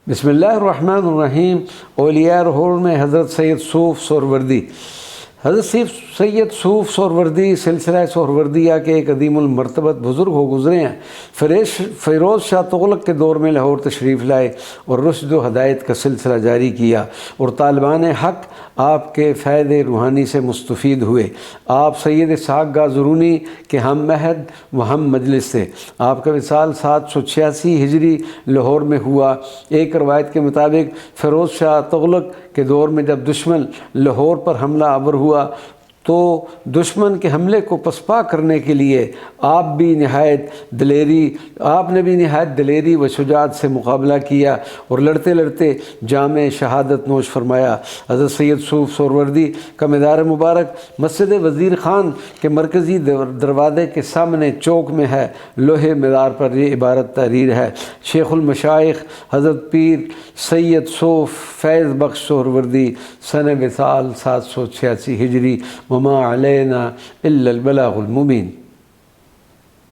بسم اللہ الرحمن الرحیم۔ اولیاء رحول میں حضرت سید صوف سہروردی۔ حضرت سید صوف سہروردی سلسلہ سہروردیہ کے ایک عظیم المرتبت بزرگ ہو گزرے ہیں۔ فیروز شاہ تغلق کے دور میں لاہور تشریف لائے اور رشد و ہدایت کا سلسلہ جاری کیا اور طالبان حق آپ کے فیض روحانی سے مستفید ہوئے۔ آپ سید اسحاق گازرونی کے ہم عہد و ہم مجلس تھے۔ آپ کا وصال 786 ہجری لاہور میں ہوا۔ ایک روایت کے مطابق فیروز شاہ تغلق کے دور میں جب دشمن لاہور پر حملہ آور ہوا تو دشمن کے حملے کو پسپا کرنے کے لیے آپ نے بھی نہایت دلیری و شجاعت سے مقابلہ کیا اور لڑتے لڑتے جام شہادت نوش فرمایا۔ حضرت سید صوف سہروردی کا مزار مبارک مسجد وزیر خان کے مرکزی دروازے کے سامنے چوک میں ہے۔ لوہے مزار پر یہ عبارت تحریر ہے: شیخ المشائخ حضرت پیر سید صوف فیض بخش سہروردی، سنہ وصال 786 ہجری، وما علینا الا البلاغ المبین۔